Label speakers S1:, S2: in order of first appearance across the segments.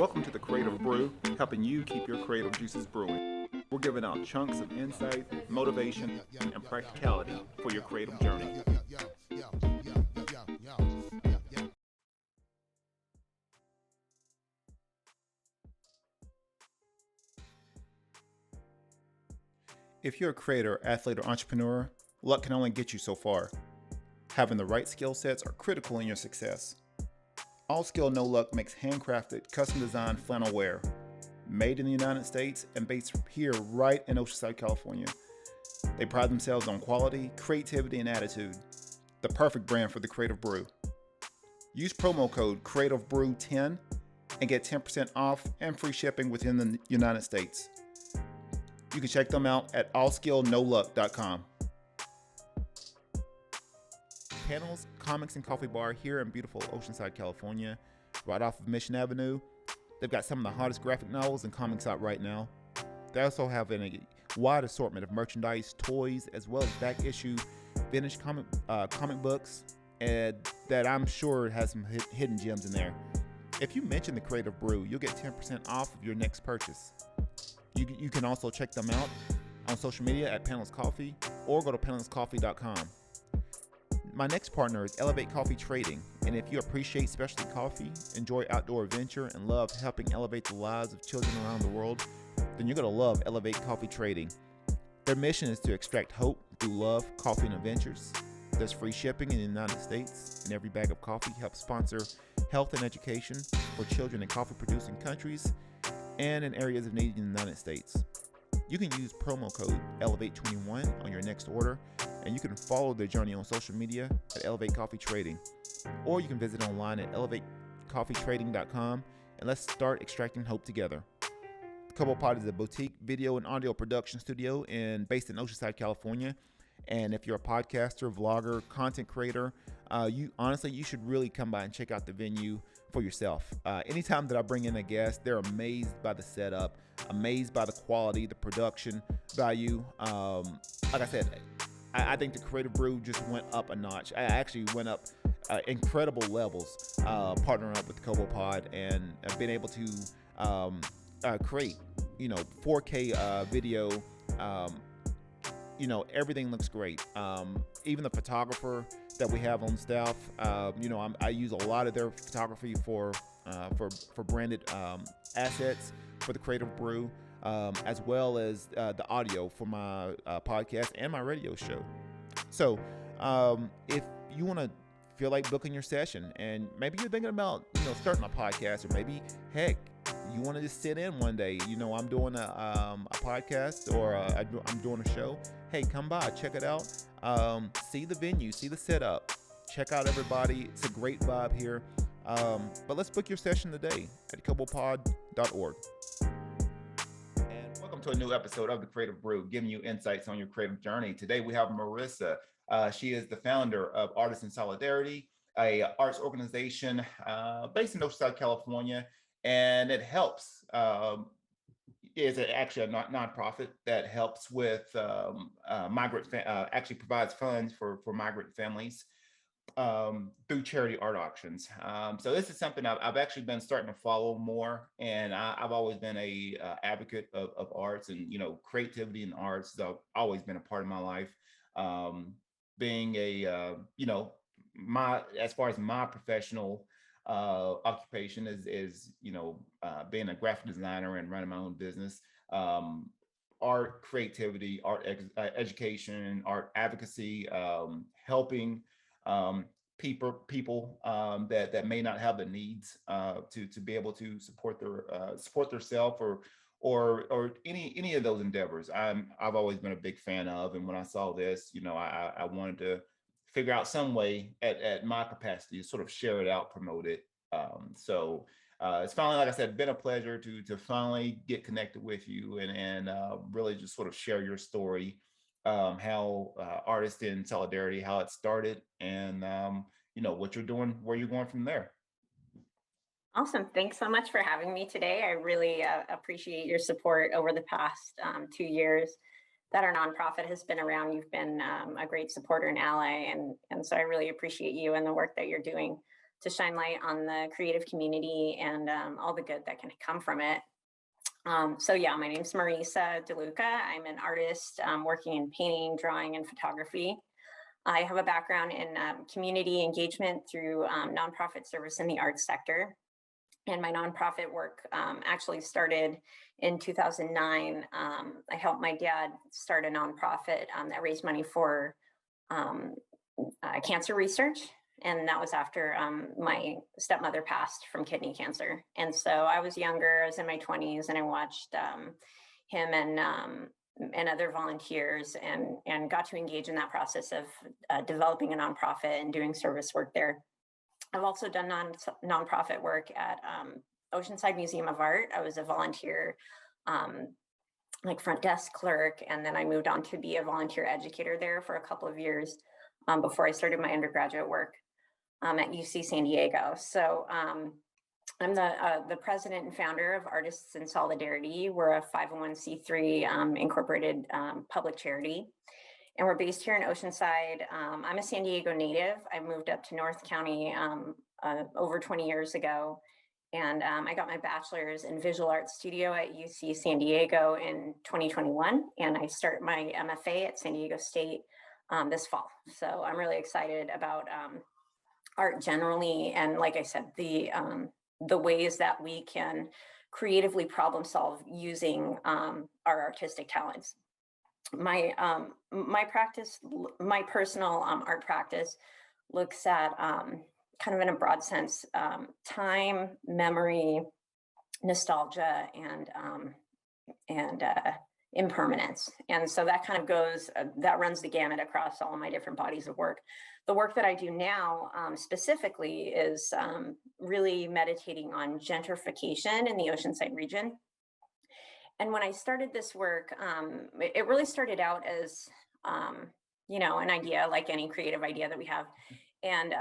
S1: Welcome to the Creative Brew, helping you keep your creative juices brewing. We're giving out chunks of insight, motivation, and practicality for your creative journey. If you're a creator, athlete, or entrepreneur, luck can only get you so far. Having the right skill sets are critical in your success. All Skill No Luck makes handcrafted, custom-designed flannel wear, made in the United States and based here right in Oceanside, California. They pride themselves on quality, creativity, and attitude. The perfect brand for the Creative Brew. Use promo code CreativeBrew10 and get 10% off and free shipping within the United States. You can check them out at allskillnoluck.com. Panels, Comics and Coffee Bar here in beautiful Oceanside, California, right off of Mission Avenue. They've got some of the hottest graphic novels and comics out right now. They also have a wide assortment of merchandise, toys, as well as back issue vintage comic books, and that I'm sure has some hidden gems in there. If you mention the Creative Brew, you'll get 10% off of your next purchase. You can also check them out on social media at Panels Coffee or go to panelscoffee.com. My next partner is Elevate Coffee Trading, and if you appreciate specialty coffee, enjoy outdoor adventure, and love helping elevate the lives of children around the world, then you're going to love Elevate Coffee Trading. Their mission is to extract hope through love, coffee, and adventures. There's free shipping in the United States, and every bag of coffee helps sponsor health and education for children in coffee-producing countries and in areas of need in the United States. You can use promo code ELEVATE21 on your next order, and you can follow their journey on social media at Elevate Coffee Trading. Or you can visit online at elevatecoffeetrading.com, and let's start extracting hope together. Couple Pod is a boutique video and audio production studio based in Oceanside, California. And if you're a podcaster, vlogger, content creator, you should really come by and check out the venue for yourself. Anytime that I bring in a guest, they're amazed by the setup, amazed by the quality, the production value. Like I said, I think the Creative Brew just went up a notch. I actually went up incredible levels, partnering up with Kobo Pod and been able to create, 4K video. Everything looks great. Even the photographer that we have on staff, I use a lot of their photography for branded assets for the Creative Brew, as well as the audio for my podcast and my radio show. So if you want to feel like booking your session, and maybe you're thinking about starting a podcast, or maybe heck, you want to just sit in one day, I'm doing a podcast, or I'm doing a show. Hey, come by, check it out. See the venue, see the setup, check out everybody. It's a great vibe here. But let's book your session today at kobopod.org. And welcome to a new episode of the Creative Brew, giving you insights on your creative journey. Today we have Marissa. She is the founder of Artists in Solidarity, a arts organization based in Oceanside, California, and it helps. Is actually a nonprofit that helps with actually provides funds for migrant families through charity art auctions. So this is something I've actually been starting to follow more, and I've always been a advocate of arts and creativity and arts. So I've always been a part of my life. Being a my as far as my professional occupation is being a graphic designer and running my own business. Art, creativity, art education, art advocacy, helping people that may not have the needs to be able to support themselves or any of those endeavors. I've always been a big fan of, and when I saw this, I wanted to figure out some way at my capacity to sort of share it out, promote it. So it's finally, like I said, been a pleasure to finally get connected with you and really just sort of share your story, how Artists in Solidarity, how it started, and what you're doing, where you're going from there.
S2: Awesome. Thanks so much for having me today. I really appreciate your support over the past 2 years that our nonprofit has been around. You've been a great supporter and ally, and so I really appreciate you and the work that you're doing. to shine light on the creative community and all the good that can come from it. So yeah, my name's Marisa DeLuca. I'm an artist working in painting, drawing, and photography. I have a background in community engagement through nonprofit service in the arts sector. And my nonprofit work actually started in 2009. I helped my dad start a nonprofit that raised money for cancer research. And that was after my stepmother passed from kidney cancer. And so I was younger, I was in my 20s, and I watched him and other volunteers and got to engage in that process of developing a nonprofit and doing service work there. I've also done nonprofit work at Oceanside Museum of Art. I was a volunteer, like front desk clerk, and then I moved on to be a volunteer educator there for a couple of years before I started my undergraduate work at UC San Diego. So I'm the president and founder of Artists in Solidarity. We're a 501c3 incorporated public charity. And we're based here in Oceanside. I'm a San Diego native. I moved up to North County over 20 years ago. And I got my bachelor's in visual arts studio at UC San Diego in 2021. And I start my MFA at San Diego State this fall. So I'm really excited about art generally. And like I said, the ways that we can creatively problem solve using our artistic talents. My practice, my personal art practice looks at kind of in a broad sense, time, memory, nostalgia, and impermanence. And so that kind of goes, that runs the gamut across all of my different bodies of work. The work that I do now specifically is really meditating on gentrification in the Oceanside region. And when I started this work, it really started out as, an idea, like any creative idea that we have. And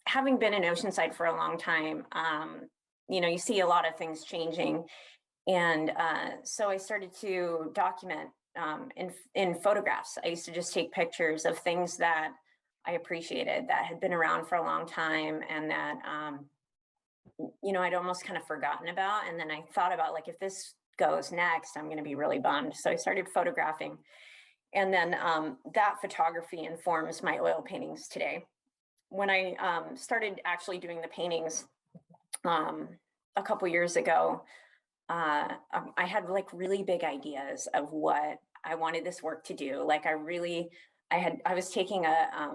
S2: having been in Oceanside for a long time, you see a lot of things changing. And so I started to document in photographs. I used to just take pictures of things that I appreciated that had been around for a long time and that, I'd almost kind of forgotten about. And then I thought about, like, if this goes next, I'm going to be really bummed. So I started photographing. And then that photography informs my oil paintings today. When I started actually doing the paintings a couple years ago, I had like really big ideas of what I wanted this work to do. Like I was taking a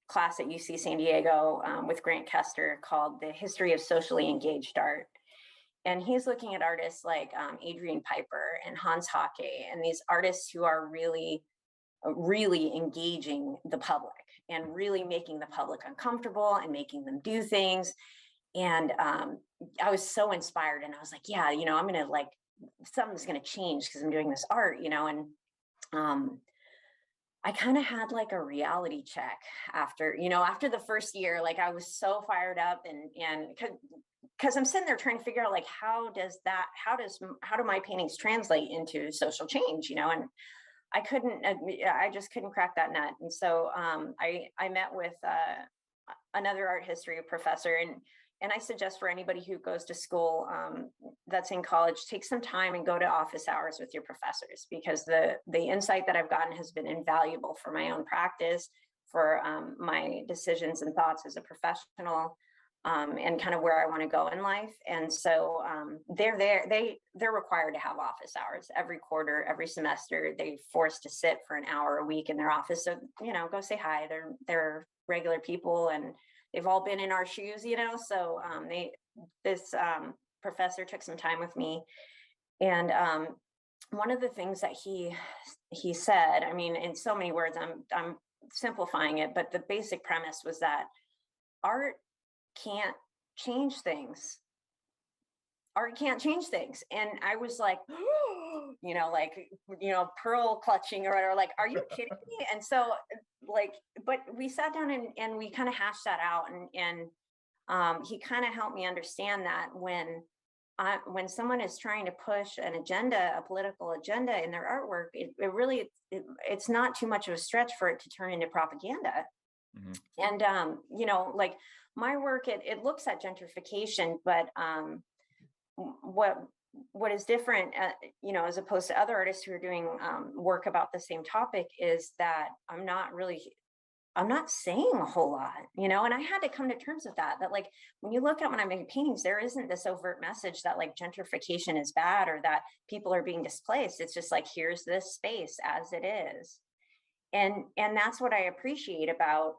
S2: class at UC San Diego with Grant Kester called The History of Socially Engaged Art. And he's looking at artists like Adrian Piper and Hans Hake, and these artists who are really, really engaging the public and really making the public uncomfortable and making them do things. And I was so inspired, and I was like, yeah, I'm going to something's going to change because I'm doing this art, and I kind of had like a reality check after the first year. Like I was so fired up and because I'm sitting there trying to figure out like how do my paintings translate into social change, and I just couldn't crack that nut. And so I met with another art history professor, and I suggest for anybody who goes to school that's in college, take some time and go to office hours with your professors, because the insight that I've gotten has been invaluable for my own practice, for my decisions and thoughts as a professional, and kind of where I want to go in life. And so they're required to have office hours every quarter, every semester. They're forced to sit for an hour a week in their office. So, go say hi. They're regular people, and they've all been in our shoes, so this professor took some time with me. And one of the things that he said, I mean, in so many words, I'm simplifying it, but the basic premise was that art can't change things. Art can't change things. And I was like, pearl clutching or whatever, like, are you kidding me? And so but we sat down and we kind of hashed that out. And he kind of helped me understand that when when someone is trying to push an agenda, a political agenda in their artwork, it really, it's not too much of a stretch for it to turn into propaganda.
S1: Hmm.
S2: And, like my work, it looks at gentrification, but what what is different, as opposed to other artists who are doing work about the same topic, is that I'm not saying a whole lot, and I had to come to terms with that. That like when you look at when I make paintings, there isn't this overt message that like gentrification is bad or that people are being displaced. It's just like here's this space as it is, and that's what I appreciate about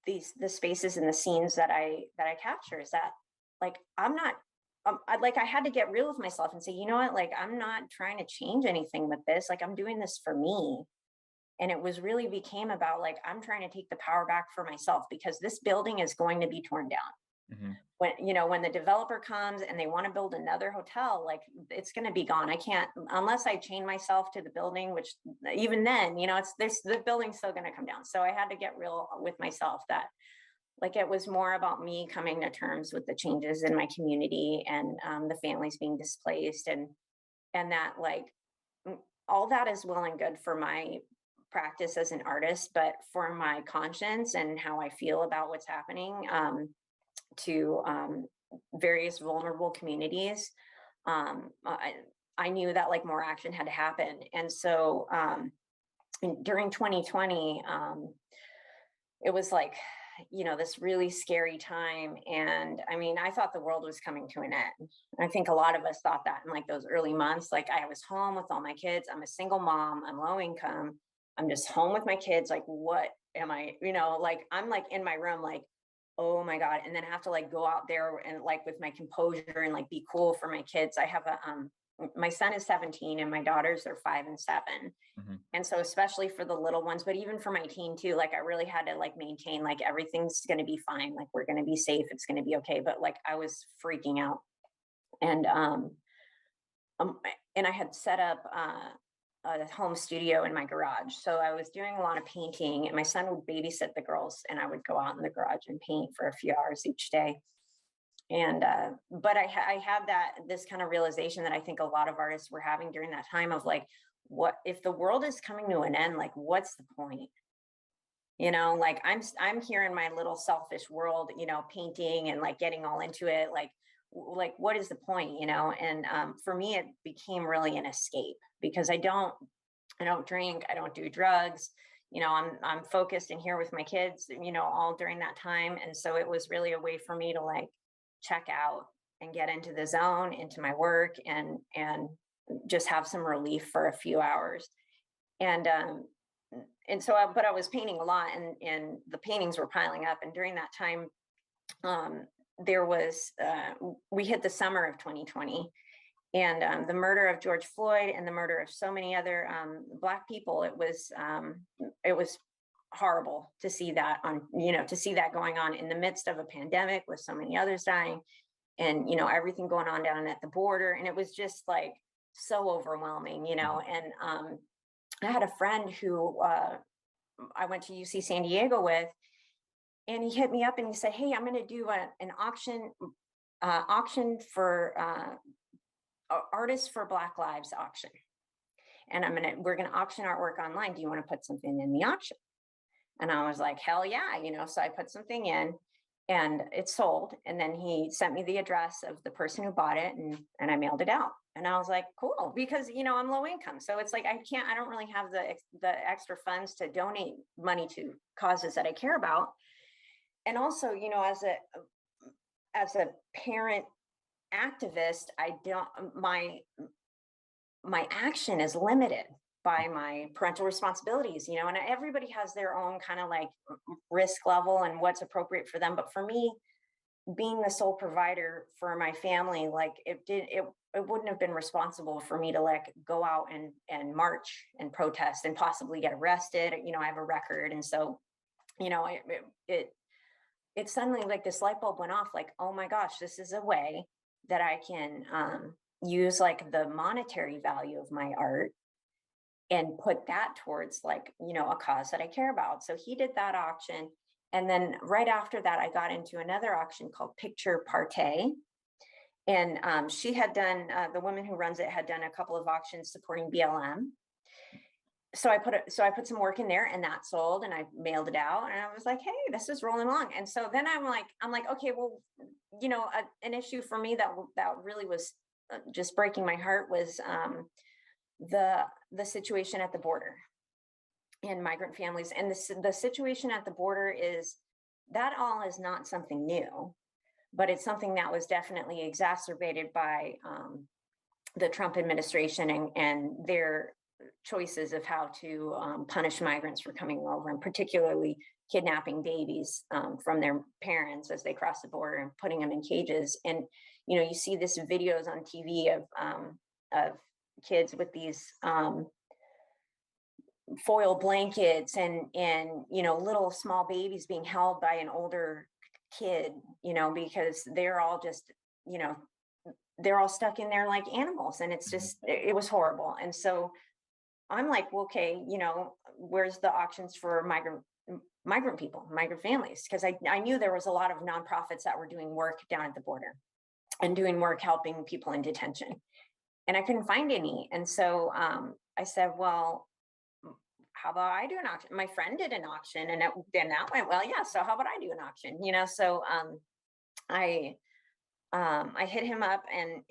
S2: the spaces and the scenes that I capture is that like I'm not. I had to get real with myself and say, you know what, like I'm not trying to change anything with this. Like I'm doing this for me, and it was really became about like I'm trying to take the power back for myself because this building is going to be torn down
S1: Hmm.
S2: when the developer comes and they want to build another hotel. Like it's going to be gone. I can't unless I chain myself to the building, which even then, it's this the building's still going to come down. So I had to get real with myself that like it was more about me coming to terms with the changes in my community and the families being displaced, and that like all that is well and good for my practice as an artist, but for my conscience and how I feel about what's happening to various vulnerable communities, I knew that like more action had to happen. And so during 2020, it was like, this really scary time. And I mean, I thought the world was coming to an end. I think a lot of us thought that in like those early months. Like I was home with all my kids. I'm a single mom, I'm low income. I'm just home with my kids. Like, what am I, like I'm like in my room, like, oh my God. And then I have to like go out there and like with my composure and like be cool for my kids. I have my son is 17 and my daughters are 5 and 7.
S1: Hmm.
S2: And so especially for the little ones, but even for my teen too, like I really had to like maintain like everything's going to be fine, like we're going to be safe, it's going to be okay. But like I was freaking out. And um and I had set up a home studio in my garage, so I was doing a lot of painting, and my son would babysit the girls and I would go out in the garage and paint for a few hours each day. And but I had this kind of realization that I think a lot of artists were having during that time of like, what if the world is coming to an end, like what's the point? Like I'm here in my little selfish world, painting and like getting all into it, like what is the point? And for me it became really an escape because I don't drink, I don't do drugs. I'm focused and here with my kids, all during that time. And so it was really a way for me to like check out and get into the zone, into my work, and just have some relief for a few hours. And so but I was painting a lot, and the paintings were piling up. And during that time, um, there was we hit the summer of 2020, and the murder of George Floyd and the murder of so many other Black people. It was horrible to see that to see that going on in the midst of a pandemic with so many others dying, and everything going on down at the border. And it was just like so overwhelming. And I had a friend who I went to UC San Diego with, and he hit me up and he said, hey, I'm going to do an auction for artists for Black Lives auction, and we're gonna auction artwork online. Do you want to put something in the auction? And I was like, hell yeah, So I put something in, and it sold. And then he sent me the address of the person who bought it, and I mailed it out. And I was like, cool, because I'm low income, so it's like I don't really have the extra funds to donate money to causes that I care about. And also, as a parent activist, I don't my action is limited by my parental responsibilities, and everybody has their own kind of like risk level and what's appropriate for them. But for me, being the sole provider for my family, like it wouldn't have been responsible for me to like go out and march and protest and possibly get arrested. I have a record. And so, it suddenly like this light bulb went off, like, oh my gosh, this is a way that I can use like the monetary value of my art and put that towards like, a cause that I care about. So he did that auction. And then right after that, I got into another auction called Picture Partay. And she had done, the woman who runs it had done a couple of auctions supporting BLM. So I put some work in there, and that sold, and I mailed it out, and I was like, hey, this is rolling along. And so then I'm like, okay, well, an issue for me that really was just breaking my heart was the situation at the border and migrant families. And the situation at the border is that all is not something new, but it's something that was definitely exacerbated by the Trump administration and their choices of how to punish migrants for coming over, and particularly kidnapping babies from their parents as they cross the border and putting them in cages. And you see this videos on TV of kids with these foil blankets and little small babies being held by an older kid, because they're all just they're all stuck in there like animals, and it's just it was horrible. And so I'm like, well, okay, where's the auctions for migrant people, migrant families? Because I knew there was a lot of nonprofits that were doing work down at the border and doing work helping people in detention. And I couldn't find any. And so I said, well, how about I do an auction? My friend did an auction, and then that went well. Yeah. So how about I do an auction? So I hit him up, and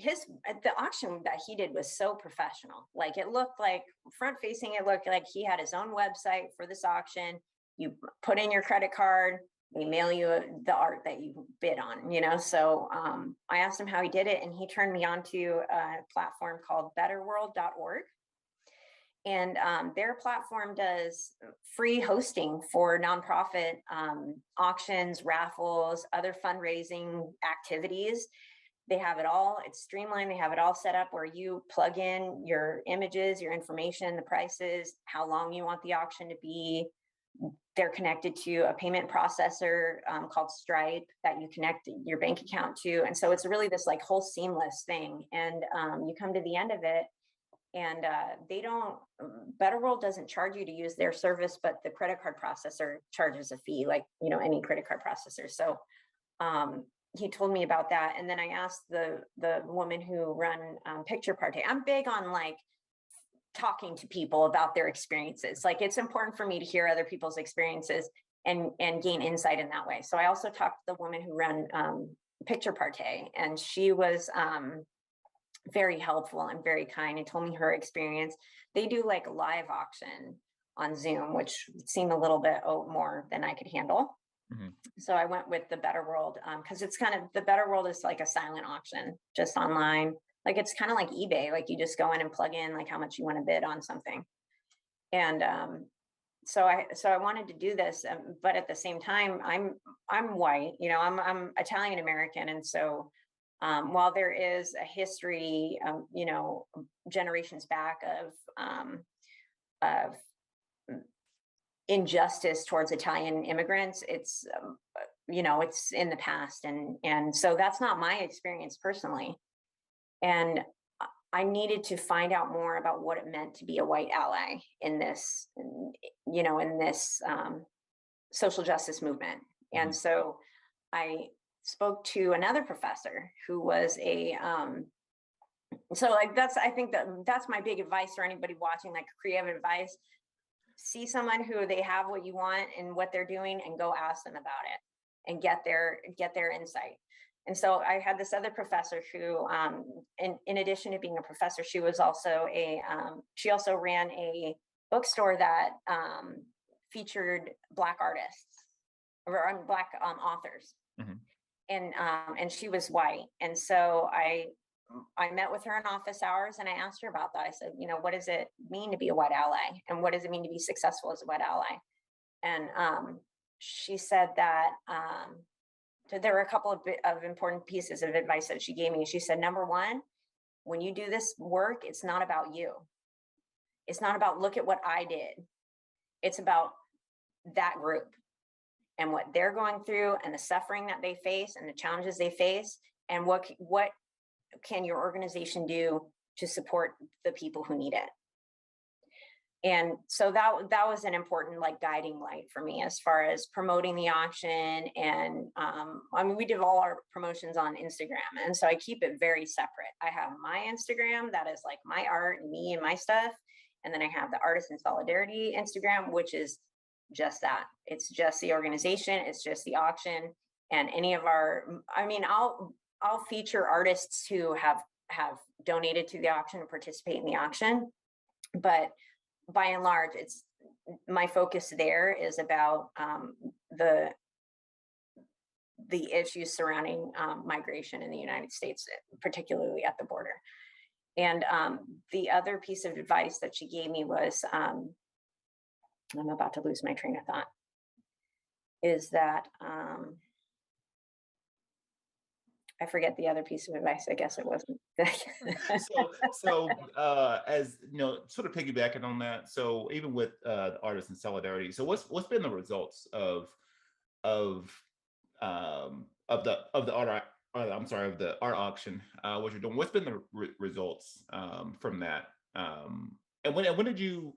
S2: the auction that he did was so professional. Like, it looked like front facing, it looked like he had his own website for this auction. You put in your credit card, they mail you the art that you bid on, So I asked him how he did it, and he turned me on to a platform called betterworld.org. And their platform does free hosting for nonprofit auctions, raffles, other fundraising activities. They have it all. It's streamlined. They have it all set up where you plug in your images, your information, the prices, how long you want the auction to be. They're connected to a payment processor called Stripe that you connect your bank account to. And so it's really this like whole seamless thing. And you come to the end of it, and Better World doesn't charge you to use their service, but the credit card processor charges a fee, like, any credit card processor. So he told me about that. And then I asked the woman who run Picture Party. I'm big on like talking to people about their experiences. Like, it's important for me to hear other people's experiences and gain insight in that way. So I also talked to the woman who ran Picture Party, and she was very helpful and very kind, and told me her experience. They do like a live auction on Zoom, which seemed a little bit more than I could handle. Mm-hmm. So I went with the Better World because it's kind of, the Better World is like a silent auction, just online. Like, it's kind of like eBay. Like, you just go in and plug in like how much you want to bid on something. And so I wanted to do this, but at the same time, I'm white. I'm Italian American, and so while there is a history, generations back of injustice towards Italian immigrants, it's in the past, and so that's not my experience personally. And I needed to find out more about what it meant to be a white ally in this, in this social justice movement. And so I spoke to another professor who was so like I think that's my big advice for anybody watching, like creative advice. See someone who they have what you want and what they're doing, and go ask them about it and get their insight. And so I had this other professor who, in addition to being a professor, she was also she also ran a bookstore that featured Black artists or Black authors. Mm-hmm. And she was white. And so I met with her in office hours, and I asked her about that. I said, what does it mean to be a white ally? And what does it mean to be successful as a white ally? And she said that there were a couple of important pieces of advice that she gave me. She said, number one, when you do this work, it's not about you. It's not about, look at what I did. It's about that group and what they're going through, and the suffering that they face, and the challenges they face, and what can your organization do to support the people who need it. And so that was an important like guiding light for me as far as promoting the auction. And I mean, we did all our promotions on Instagram, and so I keep it very separate. I have my Instagram that is like my art and me and my stuff, and then I have the Artists in Solidarity Instagram, which is just that. It's just the organization, it's just the auction. And any of our, I mean, I'll feature artists who have donated to the auction and participate in the auction, but by and large, it's my focus there is about the issues surrounding migration in the United States, particularly at the border. And the other piece of advice that she gave me was, I'm about to lose my train of thought, is that I forget the other piece of advice. I guess it wasn't.
S1: As you know, sort of piggybacking on that. So even with the Artists in Solidarity, so what's been the results of the art? I'm sorry, of the art auction, what you're doing. What's been the results from that? And when did you?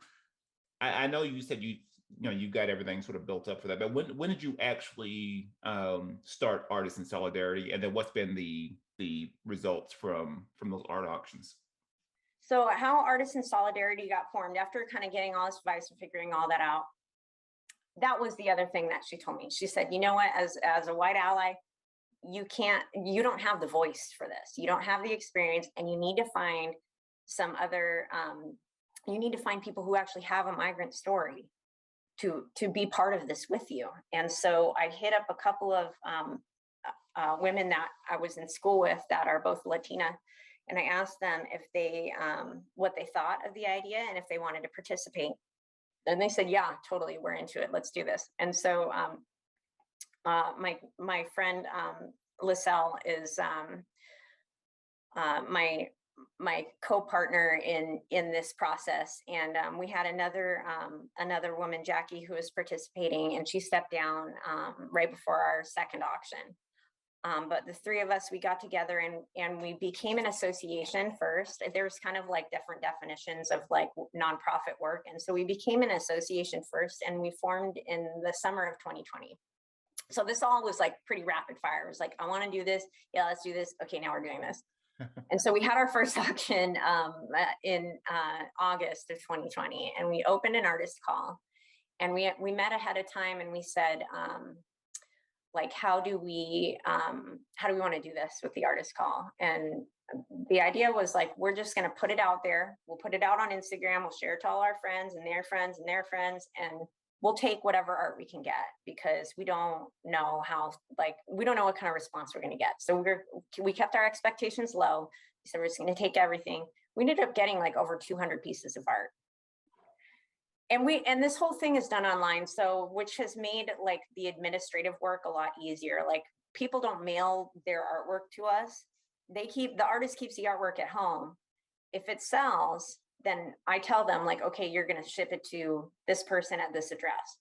S1: I know you said you got everything sort of built up for that, but when did you actually start Artists in Solidarity, and then what's been the results from those art auctions?
S2: So how Artists in Solidarity got formed after kind of getting all this advice and figuring all that out, that was the other thing that she told me. She said, you know what, as a white ally, you don't have the voice for this, you don't have the experience, and you need to find some other you need to find people who actually have a migrant story to be part of this with you. And so I hit up a couple of women that I was in school with that are both Latina, and I asked them if they what they thought of the idea and if they wanted to participate. And they said, yeah, totally, we're into it, let's do this. And so my friend LaSalle is my co-partner in this process. And we had another woman, Jackie, who was participating, and she stepped down right before our second auction. But the three of us, we got together and we became an association first. There's kind of like different definitions of like nonprofit work. And so we became an association first, and we formed in the summer of 2020. So this all was like pretty rapid fire. It was like, I want to do this. Yeah, let's do this. Okay, now we're doing this. And so we had our first auction in August of 2020, and we opened an artist call, and we met ahead of time, and we said, like, how do we want to do this with the artist call? And the idea was like, we're just going to put it out there. We'll put it out on Instagram. We'll share it to all our friends and their friends and their friends, and we'll take whatever art we can get, because we don't know we don't know what kind of response we're going to get. So we kept our expectations low. We said we're just going to take everything. We ended up getting like over 200 pieces of art. And this whole thing is done online, so which has made like the administrative work a lot easier. Like, people don't mail their artwork to us. The artist keeps the artwork at home. If it sells, then I tell them like, okay, you're going to ship it to this person at this address,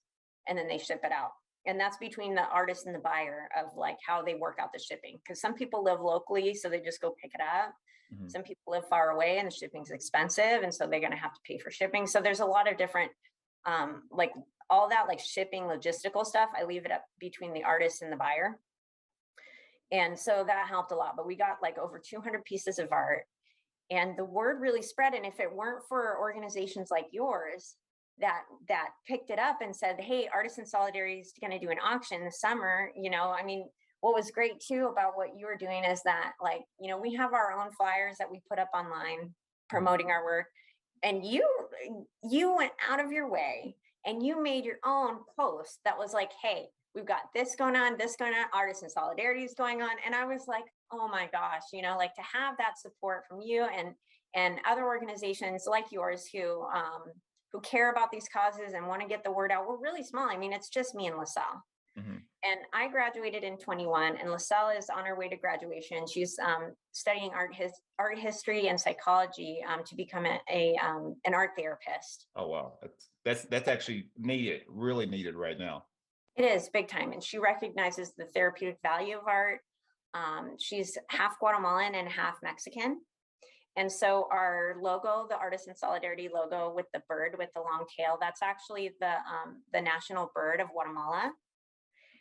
S2: and then they ship it out. And that's between the artist and the buyer of like how they work out the shipping. Because some people live locally, so they just go pick it up. Mm-hmm. Some people live far away and the shipping's expensive, and so they're going to have to pay for shipping. So there's a lot of different, like all that like shipping logistical stuff, I leave it up between the artist and the buyer. And so that helped a lot. But we got like over 200 pieces of art. And the word really spread. And if it weren't for organizations like yours that picked it up and said, hey, Artists in Solidarity is going to do an auction this summer, I mean, what was great too about what you were doing is that, like, we have our own flyers that we put up online promoting our work. And you went out of your way and you made your own post that was like, hey, we've got this going on, Artists in Solidarity is going on. And I was like, oh my gosh, like to have that support from you and other organizations like yours who care about these causes and want to get the word out. We're really small. I mean, it's just me and LaSalle. Mm-hmm. And I graduated in 21, and LaSalle is on her way to graduation. She's studying art history and psychology to become an art therapist.
S1: Oh wow, that's actually needed, really needed right now.
S2: It is big time, and she recognizes the therapeutic value of art. She's half Guatemalan and half Mexican, And so our logo, the Artisan Solidarity logo with the bird with the long tail, that's actually the national bird of Guatemala.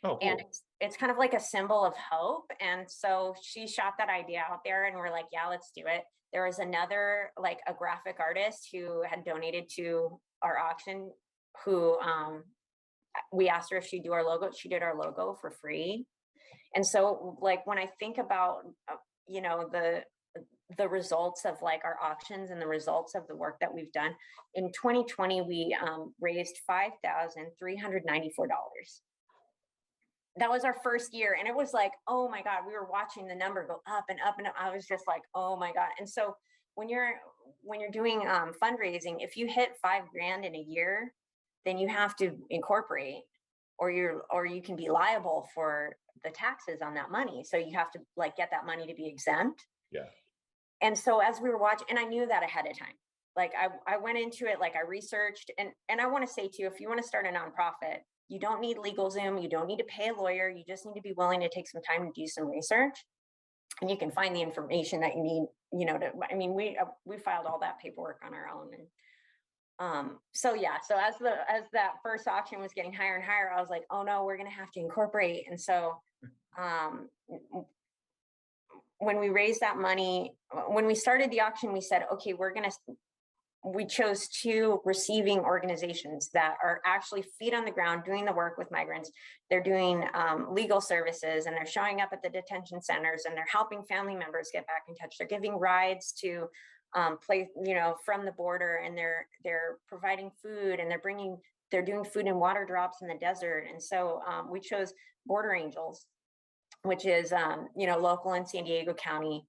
S3: Oh,
S2: And
S3: cool.
S2: it's kind of like a symbol of hope. And so she shot that idea out there and we're like, yeah, let's do it. There was another, like a graphic artist who had donated to our auction, who we asked her if she'd do our logo. She did our logo for free. And so like when I think about, you know, the results of like our auctions and the results of the work that we've done in 2020, we raised $5,394. That was our first year. And it was like, oh my God, we were watching the number go up and up and up. I was just like, oh my God. And so when you're doing fundraising, if you hit $5,000 in a year, then you have to incorporate, or you can be liable for the taxes on that money. So you have to like get that money to be exempt.
S3: Yeah.
S2: And so as we were watching, and I knew that ahead of time, like I went into it, like I researched, and I want to say too, if you want to start a nonprofit, you don't need LegalZoom, you don't need to pay a lawyer, you just need to be willing to take some time to do some research, and you can find the information that you need, you know, I mean, we filed all that paperwork on our own. And so yeah, so as that first auction was getting higher and higher, I was like, oh no, we're gonna have to incorporate. And so when we raised that money, when we started the auction, we said, okay, we chose 2 receiving organizations that are actually feet on the ground doing the work with migrants. They're doing legal services, and they're showing up at the detention centers, and they're helping family members get back in touch. They're giving rides to you know, from the border, and they're providing food, and they're doing food and water drops in the desert. And so we chose Border Angels, which is you know, local in San Diego County,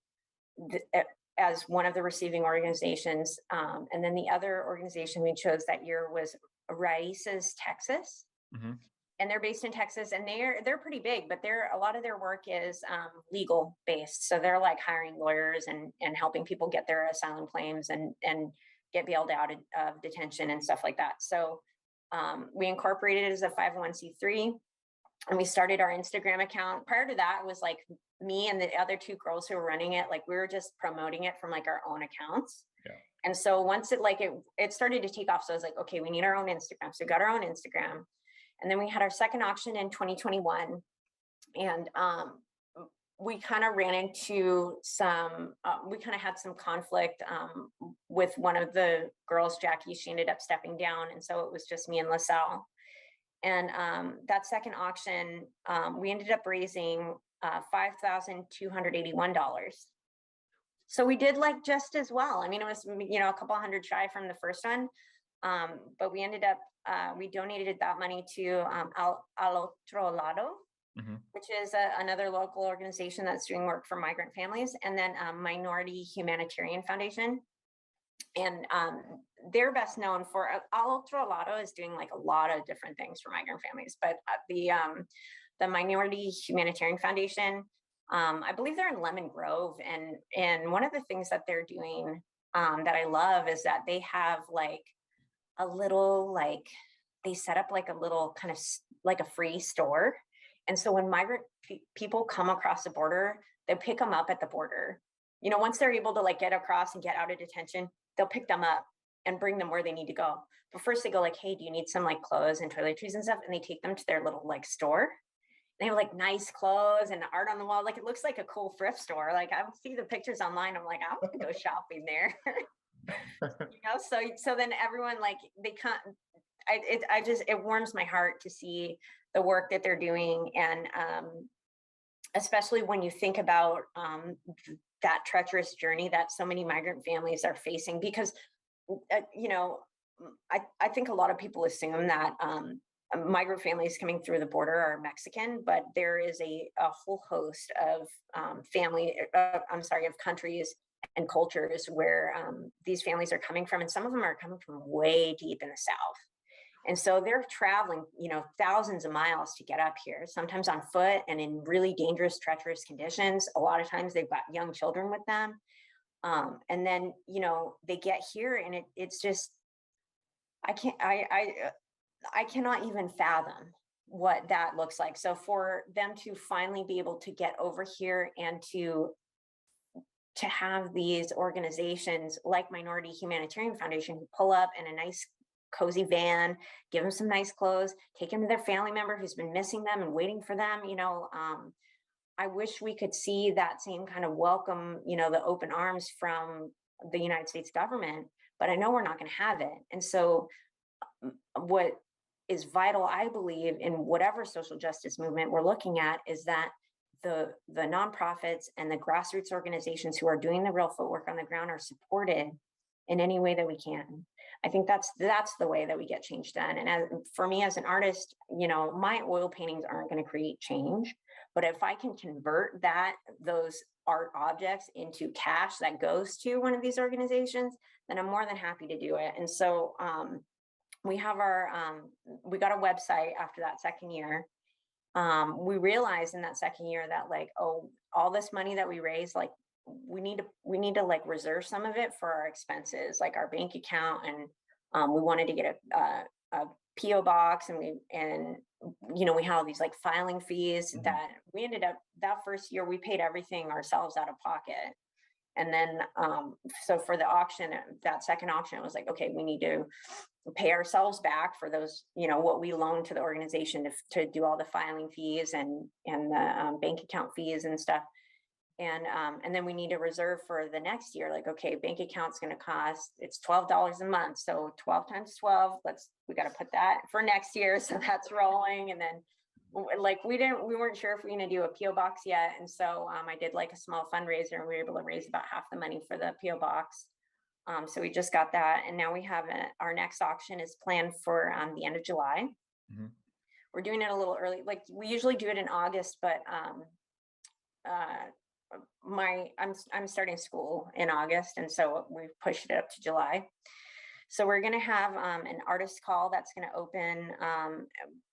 S2: as one of the receiving organizations. And then the other organization we chose that year was Raíces Texas.
S3: Mm-hmm.
S2: And they're based in Texas, and they're pretty big, but a lot of their work is legal based. So they're like hiring lawyers and helping people get their asylum claims and get bailed out of detention and stuff like that. So we incorporated it as a 501c3. And we started our Instagram account. Prior to that, it was like me and the other 2 girls who were running it. Like we were just promoting it from like our own accounts.
S3: Yeah.
S2: And so once it started to take off, so I was like, okay, we need our own Instagram. So we got our own Instagram. And then we had our second auction in 2021. And we kind of ran into we kind of had some conflict with one of the girls, Jackie. She ended up stepping down. And so it was just me and LaSalle. And that second auction, we ended up raising $5,281. So we did like just as well. I mean, it was, you know, a couple hundred shy from the first one, but we ended up, we donated that money to Al Otro Lado,
S3: Mm-hmm.
S2: which is another local organization that's doing work for migrant families, and then Minority Humanitarian Foundation. And they're best known for Al Otro Lado is doing like a lot of different things for migrant families, but the Minority Humanitarian Foundation, I believe they're in Lemon Grove, and one of the things that they're doing that I love is that they have like a little, like they set up like a little kind of like a free store. And so when migrant people come across the border, they pick them up at the border. You know, once they're able to like get across and get out of detention, they'll pick them up and bring them where they need to go. But first they go like, hey, do you need some like clothes and toiletries and stuff? And they take them to their little like store. They have like nice clothes and art on the wall. Like it looks like a cool thrift store. Like I see the pictures online. I'm like, I want to go shopping there. You know, so then everyone like they can't. It warms my heart to see the work that they're doing, and especially when you think about that treacherous journey that so many migrant families are facing. Because you know, I think a lot of people assume that migrant families coming through the border are Mexican, but there is a whole host of of countries and cultures where these families are coming from, and some of them are coming from way deep in the South. And so they're traveling, you know, thousands of miles to get up here, sometimes on foot and in really dangerous, treacherous conditions. A lot of times they've got young children with them. And then, you know, they get here and it's just, I cannot even fathom what that looks like. So for them to finally be able to get over here and to to have these organizations like Minority Humanitarian Foundation who pull up in a nice cozy van, give them some nice clothes, take them to their family member who's been missing them and waiting for them. I wish we could see that same kind of welcome, the open arms from the United States government, but I know we're not going to have it. And so what is vital, I believe, in whatever social justice movement we're looking at is that the nonprofits and the grassroots organizations who are doing the real footwork on the ground are supported in any way that we can. I think that's the way that we get change done. And for me as an artist, my oil paintings aren't going to create change, but if I can convert those art objects into cash that goes to one of these organizations, then I'm more than happy to do it. And so we have we got a website after that second year. We realized in that second year that all this money that we raised, we need to reserve some of it for our expenses, like our bank account. And we wanted to get a PO box, and we had all these filing fees that we ended up that first year, we paid everything ourselves out of pocket. And then, so for the auction, that second auction, it was okay, we need to pay ourselves back for those, what we loaned to the organization to do all the filing fees and the bank account fees and stuff. And then we need to reserve for the next year. Okay, bank account's going to cost, it's $12 a month. So 12 times 12, we got to put that for next year. So that's rolling. And then we weren't sure if we were going to do a PO box yet. And so I did a small fundraiser, and we were able to raise about half the money for the PO box. So we just got that. And now we have our next auction is planned for the end of July. Mm-hmm. We're doing it a little early. We usually do it in August, but I'm starting school in August, and so we've pushed it up to July. So we're going to have an artist call that's going to open.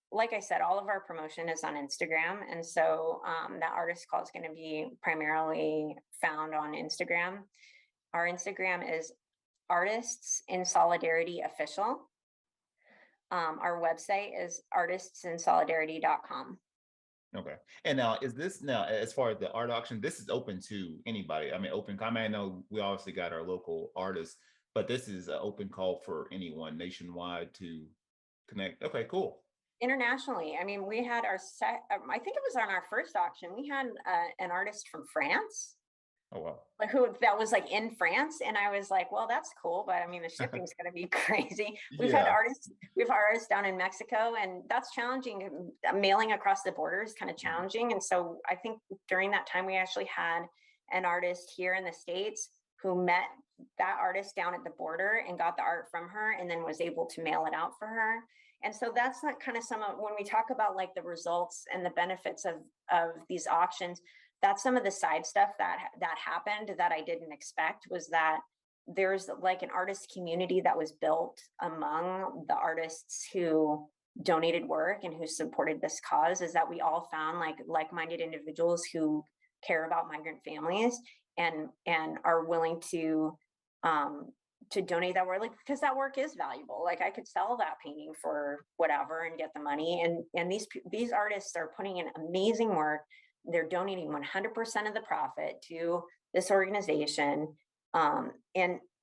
S2: Like I said, all of our promotion is on Instagram, and so that artist call is going to be primarily found on Instagram. Our Instagram is Artists in Solidarity Official. Our website is artistsinsolidarity.com.
S3: Okay. And now, as far as the art auction, this is open to anybody? I mean, I know we obviously got our local artists, but this is an open call for anyone nationwide to connect. Okay, cool.
S2: Internationally. I mean, we had I think it was on our first auction, we had an artist from France.
S3: Oh, wow.
S2: That was in France. And I was well, that's cool. But I mean, the shipping's going to be crazy. We have artists down in Mexico, and that's challenging. Mailing across the border is kind of challenging. And so I think during that time, we actually had an artist here in the States who met that artist down at the border and got the art from her, and then was able to mail it out for her. And so that's not kind of when we talk about the results and the benefits of these auctions, that's some of the side stuff that happened that I didn't expect, was that there's an artist community that was built among the artists who donated work and who supported this cause, is that we all found like-minded individuals who care about migrant families and are willing to donate that work, because that work is valuable. I could sell that painting for whatever and get the money. And these artists are putting in amazing work. They're donating 100% of the profit to this organization. And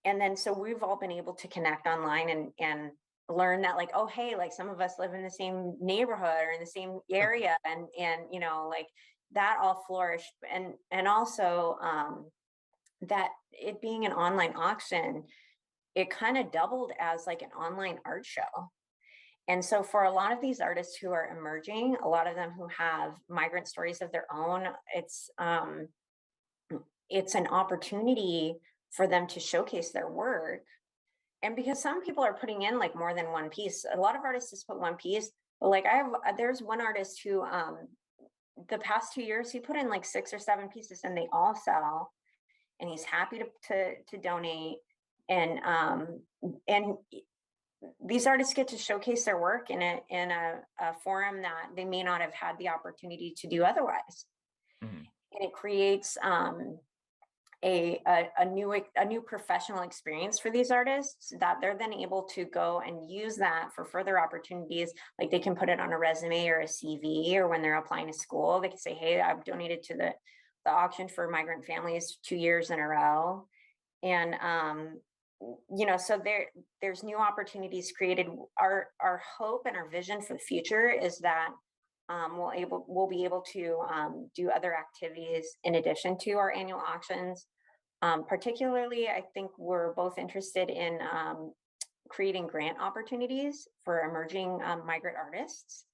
S2: then so we've all been able to connect online and learn that oh, hey, some of us live in the same neighborhood or in the same area, and that all flourished. And also that it being an online auction, it kind of doubled as an online art show. And so for a lot of these artists who are emerging, a lot of them who have migrant stories of their own, it's an opportunity for them to showcase their work. And because some people are putting in more than one piece, a lot of artists just put one piece. But there's one artist who the past 2 years, he put in 6 or 7 pieces, and they all sell, and he's happy to donate. And these artists get to showcase their work in a forum that they may not have had the opportunity to do otherwise. Mm-hmm. And it creates a new professional experience for these artists, that they're then able to go and use that for further opportunities. They can put it on a resume or a CV, or when they're applying to school, they can say, hey, I've donated to the the auction for migrant families 2 years in a row. And, so there's new opportunities created. Our hope and our vision for the future is that we'll be able to do other activities in addition to our annual auctions. Particularly, I think we're both interested in creating grant opportunities for emerging migrant artists,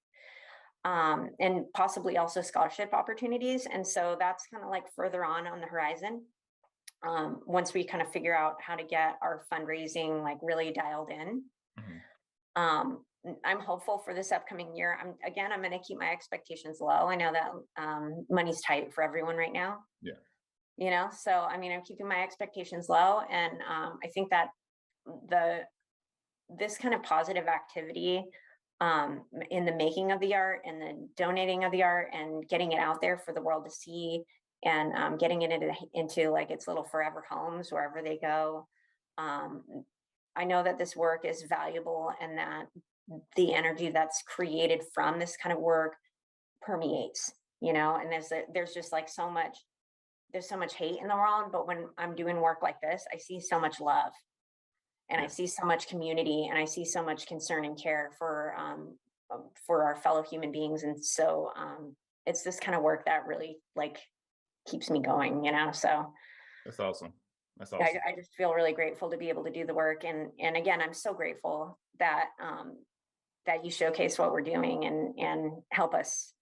S2: and possibly also scholarship opportunities. And so that's kind of like further on the horizon. Once we kind of figure out how to get our fundraising like really dialed in. I'm hopeful for this upcoming year. I'm going to keep my expectations low. I know that money's tight for everyone right now.
S3: Yeah.
S2: So I'm keeping my expectations low, and I think that this kind of positive activity in the making of the art and the donating of the art and getting it out there for the world to see, and getting it into like its little forever homes wherever they go. I know that this work is valuable, and that the energy that's created from this kind of work permeates, and there's just like there's so much hate in the world, but when I'm doing work like this, I see so much love, and I see so much community, and I see so much concern and care for our fellow human beings. And so it's this kind of work that really like keeps me going, so
S3: That's awesome. That's awesome.
S2: I just feel really grateful to be able to do the work. And again, I'm so grateful that that you showcase what we're doing and help us,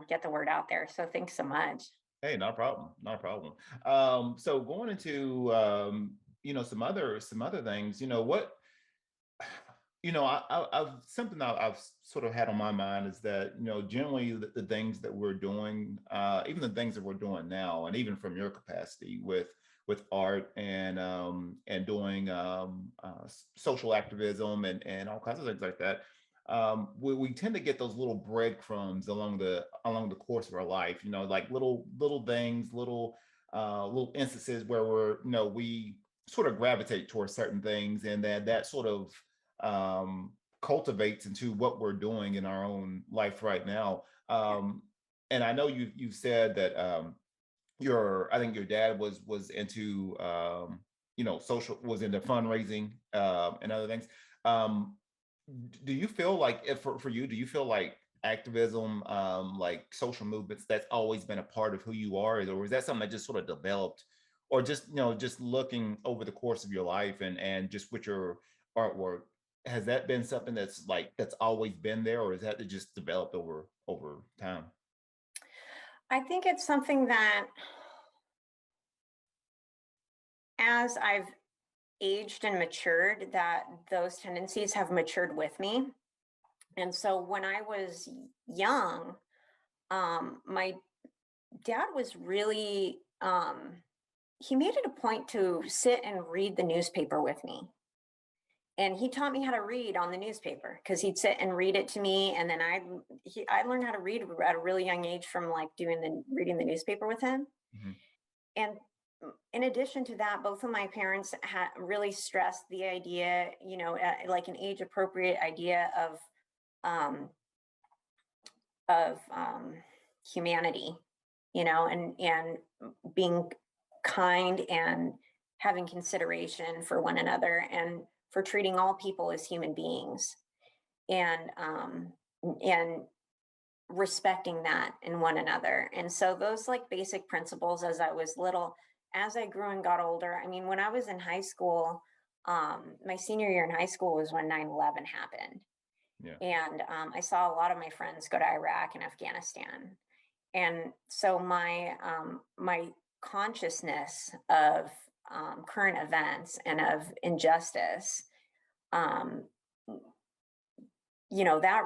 S2: get the word out there. So thanks so much.
S3: Hey, not a problem. Not a problem. So going into some other things, what I've something I've sort of had on my mind is that, generally the things that we're doing, even the things that we're doing now, and even from your capacity with art and doing social activism and all kinds of things like that, we tend to get those little breadcrumbs along the course of our life, like little things, little instances where we sort of gravitate towards certain things, and that sort of cultivates into what we're doing in our own life right now. And I know you've said that I think your dad was into social, was into fundraising and other things. Do you feel like, if for you, do you feel like activism, like social movements, that's always been a part of who you are, or is that something that just sort of developed, or just just looking over the course of your life and just with your artwork, has that been something that's always been there, or is that just developed over time?
S2: I think it's something that, as I've aged and matured, that those tendencies have matured with me. And so when I was young, my dad was really, he made it a point to sit and read the newspaper with me. And he taught me how to read on the newspaper, because he'd sit and read it to me. And then I learned how to read at a really young age from like reading the newspaper with him.
S3: Mhm.
S2: And in addition to that, both of my parents had really stressed the idea, like an age appropriate idea of humanity, and being kind and having consideration for one another, and for treating all people as human beings, and respecting that in one another. And so those like basic principles, as I was little, as I grew and got older, when I was in high school, my senior year in high school was when 9/11 happened.
S3: Yeah.
S2: And I saw a lot of my friends go to Iraq and Afghanistan. And so my consciousness of current events and of injustice, that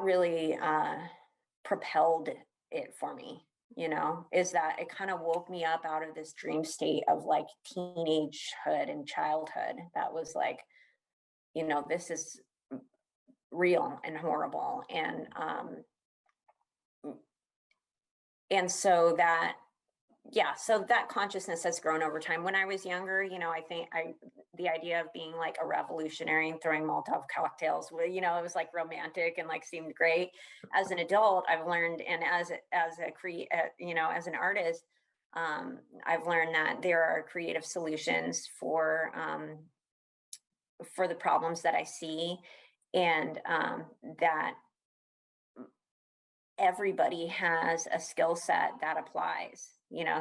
S2: really propelled it for me, is that it kind of woke me up out of this dream state of like teenagehood and childhood that was like, this is real and horrible. And so that, so that consciousness has grown over time. When I was younger, I think the idea of being like a revolutionary and throwing Molotov cocktails, it was like romantic and like seemed great. As an adult, I've learned, and as an artist, I've learned that there are creative solutions for the problems that I see, and that everybody has a skill set that applies.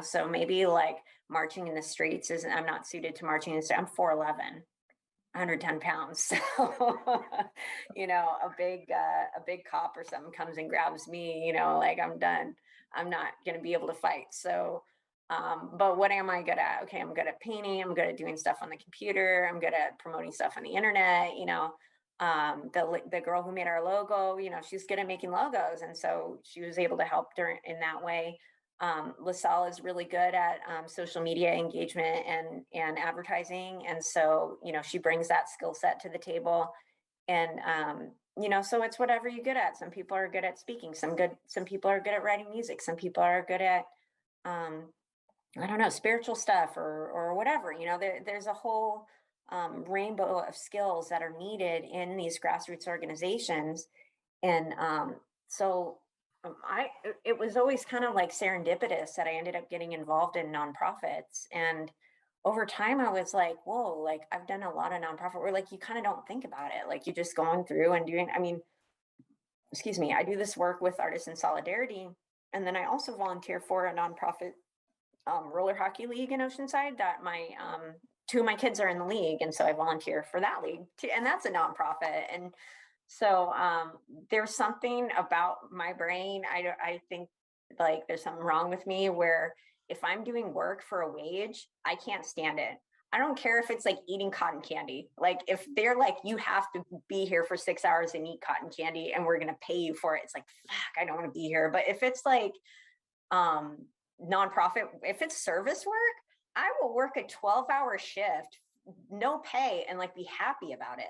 S2: So maybe like marching in the streets isn't. I'm not suited to marching in the streets. I'm 4'11", 110 pounds. So, a big cop or something comes and grabs me, like I'm done. I'm not going to be able to fight. So, but what am I good at? Okay, I'm good at painting. I'm good at doing stuff on the computer. I'm good at promoting stuff on the internet. The girl who made our logo, she's good at making logos, and so she was able to help during in that way. LaSalle is really good at social media engagement and advertising, and so she brings that skill set to the table. And so it's whatever you're good at. Some people are good at speaking. Some people are good at writing music. Some people are good at I don't know, spiritual stuff or whatever. There's a whole rainbow of skills that are needed in these grassroots organizations. And so it was always kind of like serendipitous that I ended up getting involved in nonprofits. And over time, I was like, whoa, like I've done a lot of nonprofit where like you kind of don't think about it. Like you're just going through and doing, excuse me, I do this work with Artists in Solidarity. And then I also volunteer for a nonprofit roller hockey league in Oceanside that my two of my kids are in the league, and so I volunteer for that league too, and that's a nonprofit. And so there's something about my brain. I think like there's something wrong with me where if I'm doing work for a wage, I can't stand it. I don't care if it's like eating cotton candy. Like if they're like, you have to be here for 6 hours and eat cotton candy and we're going to pay you for it. It's like, fuck, I don't want to be here. But if it's like nonprofit, if it's service work, I will work a 12-hour shift, no pay, and like be happy about it.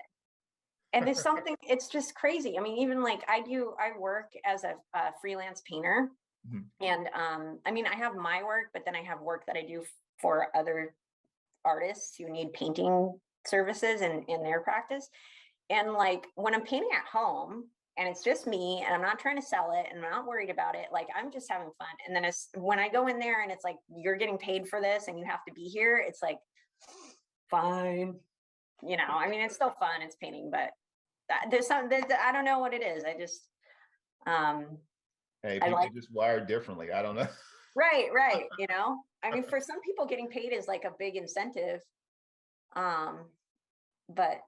S2: And there's something, it's just crazy. Even like I work as a freelance painter. Mm-hmm. And I have my work, but then I have work that I do for other artists who need painting services in their practice. And like when I'm painting at home and it's just me and I'm not trying to sell it and I'm not worried about it, like I'm just having fun. And then it's when I go in there and it's like, you're getting paid for this and you have to be here, it's like, fine. It's still fun, it's painting, but there's I don't know what it is. I just
S3: hey, people just wired differently. I don't know.
S2: Right. For some people getting paid is like a big incentive. But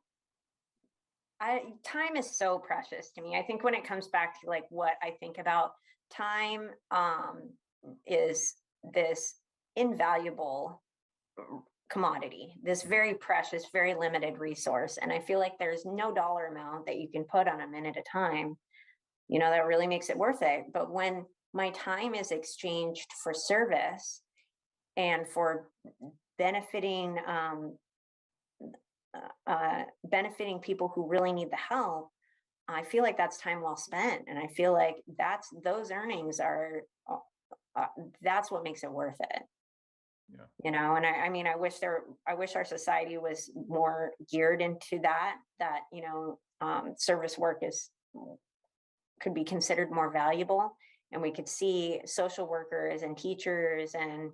S2: time is so precious to me. I think when it comes back to like what I think about time, is this invaluable commodity, this very precious, very limited resource. And I feel like there's no dollar amount that you can put on a minute of time, that really makes it worth it. But when my time is exchanged for service and for benefiting benefiting people who really need the help, I feel like that's time well spent. And I feel like those earnings are that's what makes it worth it. Yeah. And I wish our society was more geared into that service work could be considered more valuable, and we could see social workers and teachers and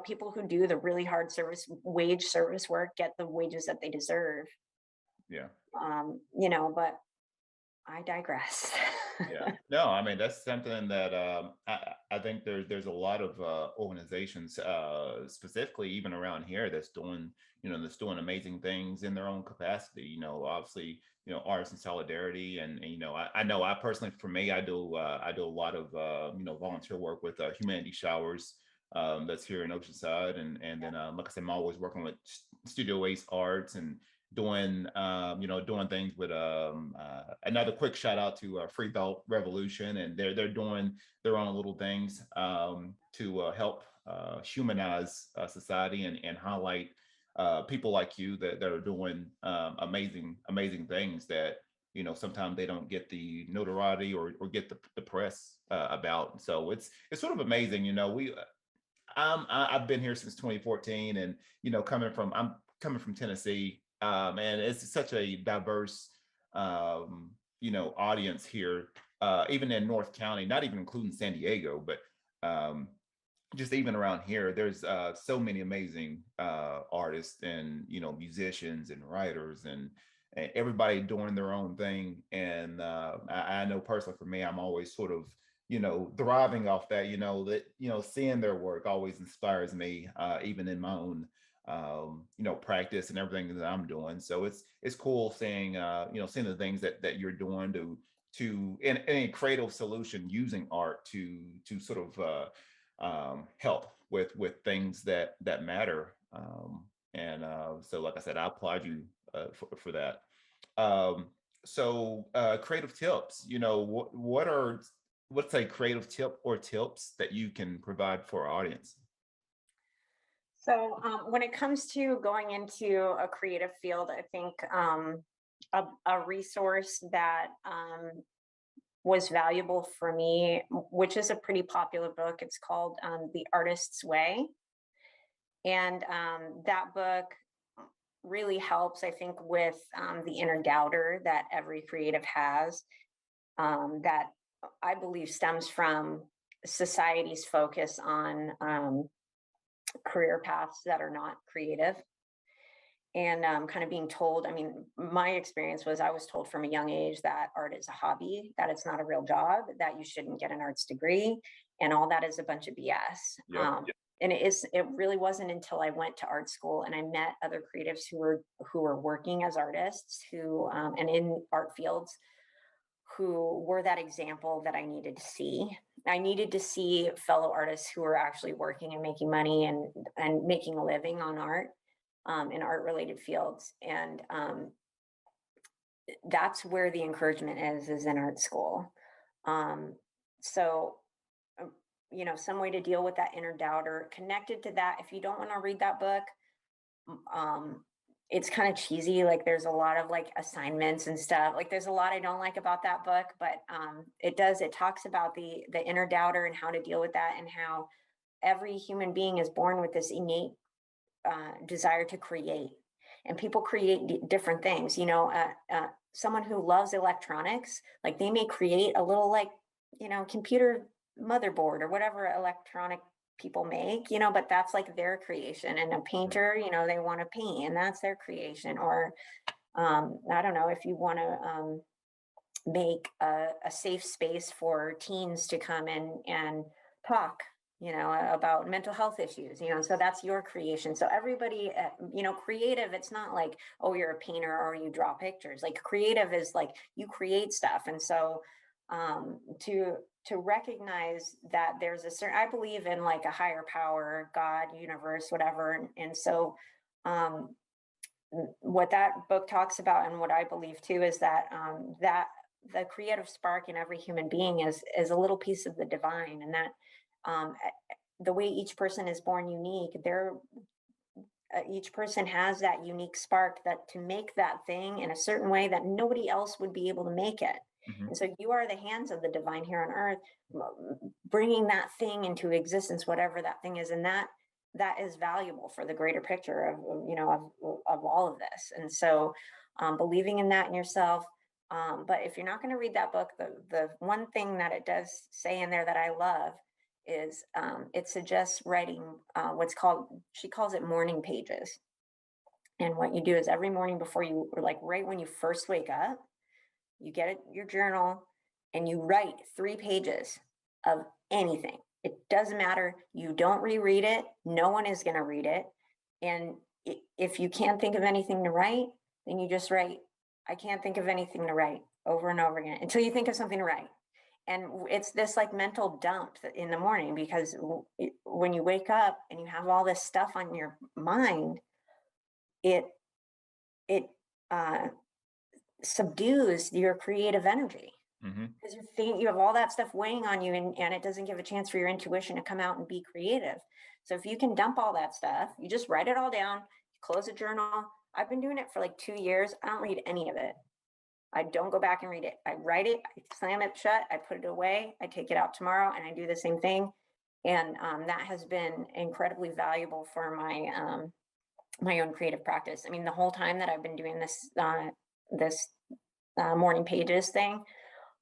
S2: people who do the really hard wage service work get the wages that they deserve.
S3: Yeah.
S2: But I digress.
S3: Yeah. No, that's something that I think there's a lot of organizations, specifically even around here, that's doing amazing things in their own capacity. Obviously, Artists in Solidarity, and I know I personally, for me, I do a lot of volunteer work with Humanity Showers. That's here in Oceanside, and then like I said, I'm always working with Studio Ace Arts and doing things with another quick shout out to Free Belt Revolution, and they're doing their own little things to help humanize society and highlight people like you that are doing amazing things that sometimes they don't get the notoriety or get the press about. So it's sort of amazing. I've been here since 2014, and I'm coming from Tennessee, and it's such a diverse audience here, even in North County, not even including San Diego, but just even around here, there's so many amazing artists and musicians and writers and everybody doing their own thing. And I know personally for me, I'm always sort of thriving off that. That seeing their work always inspires me, even in my own practice and everything that I'm doing. So it's cool seeing seeing the things that you're doing to in a creative solution using art to sort of help with things that matter. And so, like I said, I applaud you for that. Um, so, creative tips. What are what's a creative tip or tips that you can provide for our audience?
S2: So when it comes to going into a creative field, I think a resource that was valuable for me, which is a pretty popular book. It's called The Artist's Way. And that book really helps, I think, with the inner doubter that every creative has, that I believe stems from society's focus on career paths that are not creative. And kind of being told, I mean, my experience was I was told from a young age that art is a hobby, that it's not a real job, that you shouldn't get an arts degree, and all that is a bunch of BS.
S3: Yep.
S2: And it really wasn't until I went to art school and I met other creatives who were working as artists, who and in art fields, who were that example that I needed to see. I needed to see fellow artists who were actually working and making money and making a living on art, in art related fields. And that's where the encouragement is in art school. Um, so, some way to deal with that inner doubter connected to that. If you don't want to read that book, um, it's kind of cheesy. Like there's a lot of like assignments and stuff. Like there's a lot I don't like about that book, but it talks about the inner doubter and how to deal with that, and how every human being is born with this innate desire to create, and people create different things. Someone who loves electronics, like they may create a little like computer motherboard or whatever electronic people make, but that's like their creation. And a painter, they want to paint, and that's their creation. Or I don't know, if you want to make a safe space for teens to come in and talk, about mental health issues, so that's your creation. So everybody, creative, it's not like, oh, you're a painter or you draw pictures. Like creative is like you create stuff. And so to recognize that there's a certain, I believe in like a higher power, God, universe, whatever. And so what that book talks about, and what I believe too, is that that the creative spark in every human being is a little piece of the divine. And that the way each person is born unique, each person has that unique spark, that to make that thing in a certain way that nobody else would be able to make it.
S3: Mhm.
S2: And so you are the hands of the divine here on earth, bringing that thing into existence, whatever that thing is. And that is valuable for the greater picture of all of this. And so believing in that in yourself. But if you're not going to read that book, the one thing that it does say in there that I love is it suggests writing she calls it morning pages. And what you do is every morning before you, or like right when you first wake up, you get your journal and you write 3 pages of anything. It doesn't matter. You don't reread it. No one is going to read it. And if you can't think of anything to write, then you just write, I can't think of anything to write, over and over again until you think of something to write. And it's this like mental dump in the morning, because when you wake up and you have all this stuff on your mind, it subdues your creative energy,
S3: Mhm.
S2: because you have all that stuff weighing on you, and it doesn't give a chance for your intuition to come out and be creative. So if you can dump all that stuff, you just write it all down, close a journal. I've been doing it for like 2 years. I don't read any of it. I don't go back and read it. I write it, I slam it shut, I put it away, I take it out tomorrow, and I do the same thing. And that has been incredibly valuable for my own creative practice. I mean, the whole time that I've been doing this morning pages thing,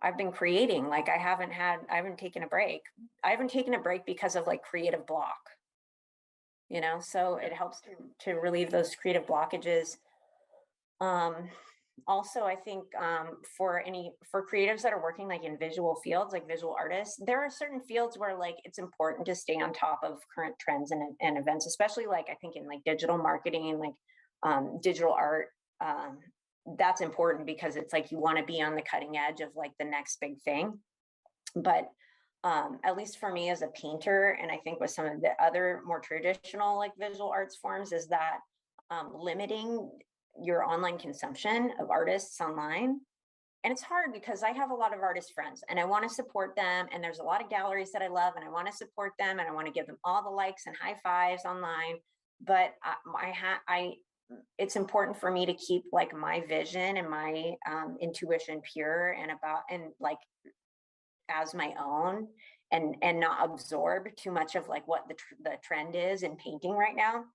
S2: I've been creating, like I haven't taken a break. I haven't taken a break because of like creative block, so it helps to relieve those creative blockages. Also, I think for creatives that are working like in visual fields, like visual artists, there are certain fields where like it's important to stay on top of current trends and events, especially like I think in like digital marketing, like digital art. That's important because it's like you want to be on the cutting edge of like the next big thing. But at least for me as a painter, and I think with some of the other more traditional like visual arts forms, is that limiting your online consumption of artists online. And it's hard because I have a lot of artist friends and I want to support them. And there's a lot of galleries that I love and I want to support them and I want to give them all the likes and high fives online. But it's important for me to keep like my vision and my intuition pure and like as my own, and not absorb too much of like what the trend is in painting right now.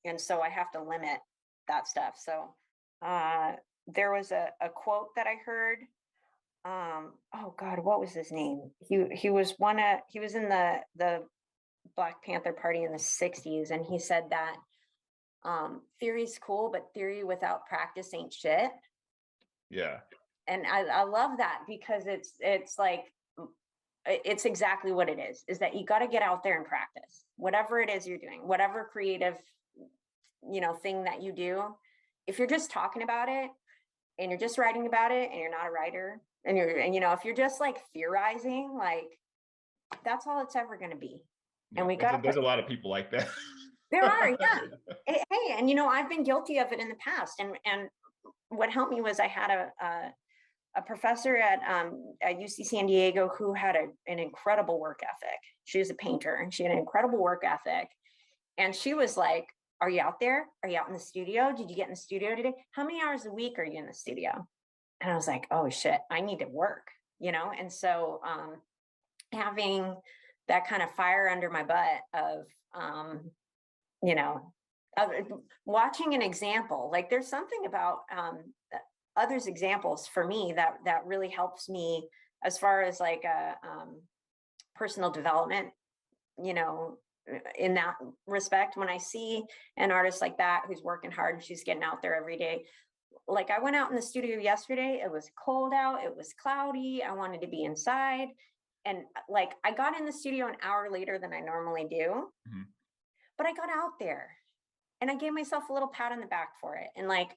S2: And so I have to limit that stuff. So there was a quote that I heard. Oh God, what was his name? He was in the Black Panther Party in the 60s, and he said that theory's cool, but theory without practice ain't shit.
S3: Yeah.
S2: And I love that because it's like it's exactly what it is that you got to get out there and practice whatever it is you're doing, whatever creative thing that you do. If you're just talking about it and you're just writing about it and you're not a writer and if you're just like theorizing, like that's all it's ever going to be.
S3: Yeah,
S2: and we got
S3: there's a lot of people like that.
S2: There are, yeah. Hey, and I've been guilty of it in the past, and what helped me was I had a professor at UC San Diego who had an incredible work ethic. She was a painter and she had an incredible work ethic. And she was like, are you out there? Are you out in the studio? Did you get in the studio today? How many hours a week are you in the studio? And I was like, oh shit, I need to work, And so having that kind of fire under my butt of, of watching an example, like there's something about others' examples for me that really helps me as far as like personal development, in that respect. When I see an artist like that who's working hard and she's getting out there every day, like I went out in the studio yesterday, it was cold out, it was cloudy, I wanted to be inside, and like I got in the studio an hour later than I normally do. Mm-hmm. But I got out there and I gave myself a little pat on the back for it. And like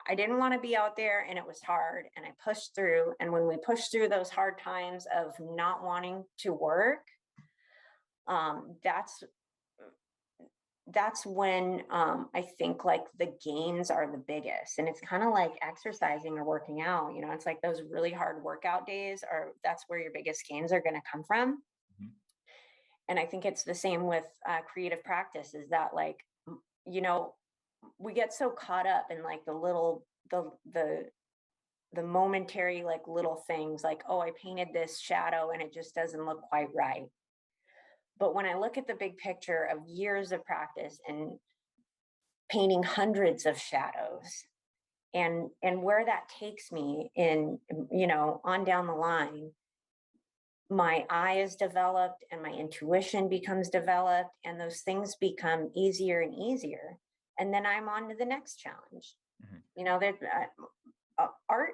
S2: I didn't want to be out there and it was hard and I pushed through. And when we pushed through those hard times of not wanting to work, that's when I think like the gains are the biggest. And it's kind of like exercising or working out. It's like those really hard workout days that's where your biggest gains are going to come from. Mm-hmm. And I think it's the same with creative practice, is that like, we get so caught up in like the momentary, like little things like, oh, I painted this shadow and it just doesn't look quite right. But when I look at the big picture of years of practice and painting hundreds of shadows and where that takes me in, on down the line, my eye is developed and my intuition becomes developed and those things become easier and easier. And then I'm on to the next challenge. Mm-hmm. Art,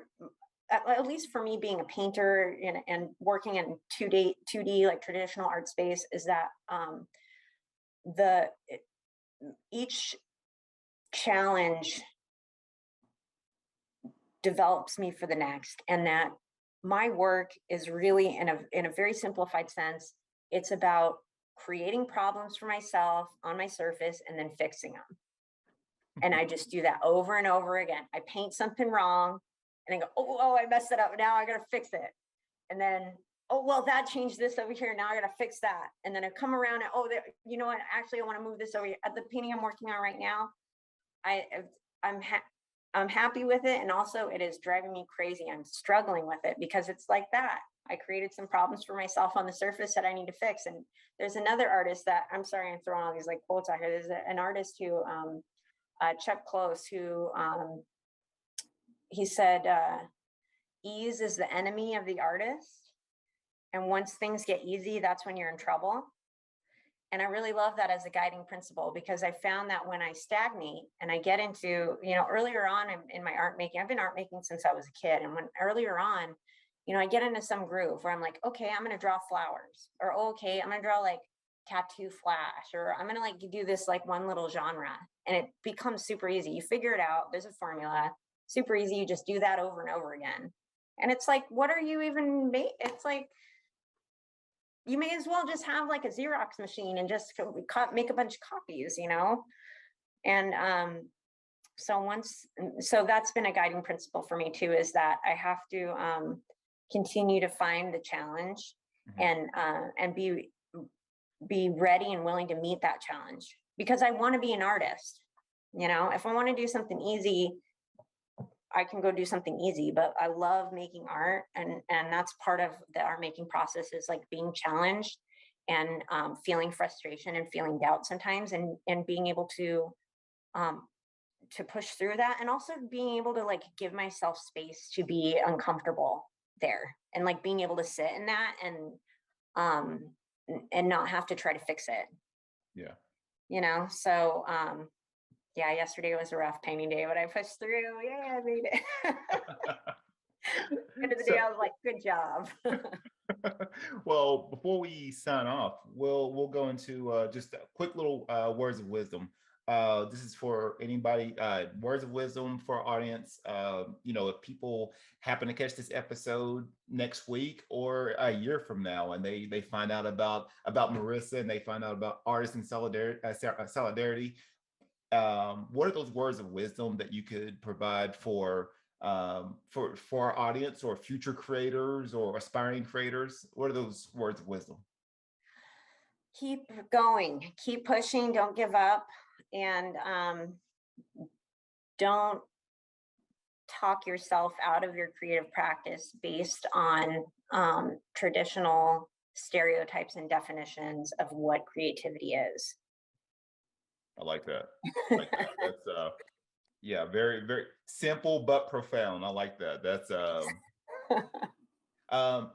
S2: at least for me being a painter and working in 2D like traditional art space, is that each challenge develops me for the next, and that my work is really in a very simplified sense, it's about creating problems for myself on my surface and then fixing them. And I just do that over and over again. I paint something wrong and then go, oh, I messed it up. Now I got to fix it. And then, oh, well, that changed this over here. Now I got to fix that. And then I come around and, you know what? Actually, I want to move this over here. At the painting I'm working on right now, I'm happy with it. And also it is driving me crazy. I'm struggling with it because it's like that. I created some problems for myself on the surface that I need to fix. And there's another artist that, I'm sorry, I'm throwing all these like quotes out here. There's an artist who, Chuck Close, who he said, ease is the enemy of the artist. And once things get easy, that's when you're in trouble. And I really love that as a guiding principle, because I found that when I stagnate and I get into, earlier on in my art making, I've been art making since I was a kid. And when earlier on, I get into some groove where I'm like, okay, I'm going to draw flowers, or okay, I'm going to draw like tattoo flash, or I'm going to like do this like one little genre. And it becomes super easy. You figure it out. There's a formula, super easy. You just do that over and over again. And it's like, what are you even It's like, you may as well just have like a Xerox machine and just make a bunch of copies, And so that's been a guiding principle for me too, is that I have to continue to find the challenge, and be ready and willing to meet that challenge, because I want to be an artist. If I want to do something easy, I can go do something easy, but I love making art, and that's part of the art making process, is like being challenged and feeling frustration and feeling doubt sometimes, and being able to push through that, and also being able to like give myself space to be uncomfortable there, and like being able to sit in that and not have to try to fix it.
S3: Yeah.
S2: So yeah, yesterday was a rough painting day, but I pushed through. Yeah, I made it. End of the day, I was like, good job.
S3: Well, before we sign off, we'll go into just a quick little words of wisdom. This is for anybody. Words of wisdom for our audience. If people happen to catch this episode next week or a year from now, and they find out about Marissa, and they find out about Artists in Solidarity. What are those words of wisdom that you could provide for our audience, or future creators or aspiring creators? What are those words of wisdom?
S2: Keep going, keep pushing, don't give up, and don't talk yourself out of your creative practice based on traditional stereotypes and definitions of what creativity is.
S3: I like that. That's yeah, very, very simple but profound. I like that. That's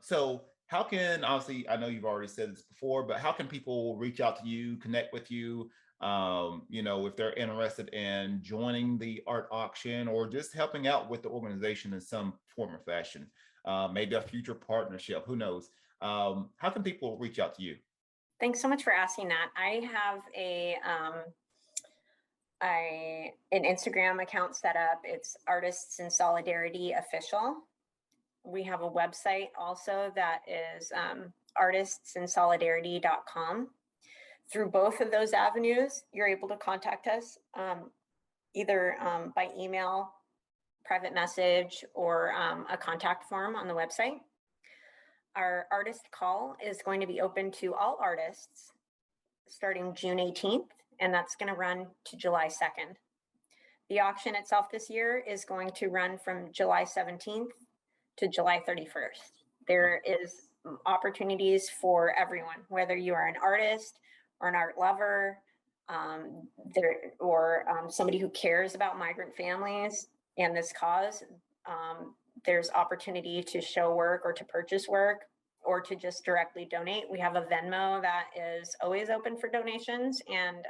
S3: so how can, obviously, I know you've already said this before, but how can people reach out to you, connect with you? If they're interested in joining the art auction, or just helping out with the organization in some form or fashion, maybe a future partnership, who knows? How can people reach out to you?
S2: Thanks so much for asking that. I have an Instagram account set up. It's Artists in Solidarity Official. We have a website also that is artistsinsolidarity.com. Through both of those avenues, you're able to contact us either by email, private message, or a contact form on the website. Our artist call is going to be open to all artists starting June 18th, and that's going to run to July 2nd. The auction itself this year is going to run from July 17th to July 31st. There is opportunities for everyone, whether you are an artist or an art lover, or somebody who cares about migrant families and this cause. There's opportunity to show work, or to purchase work, or to just directly donate. We have a Venmo that is always open for donations, and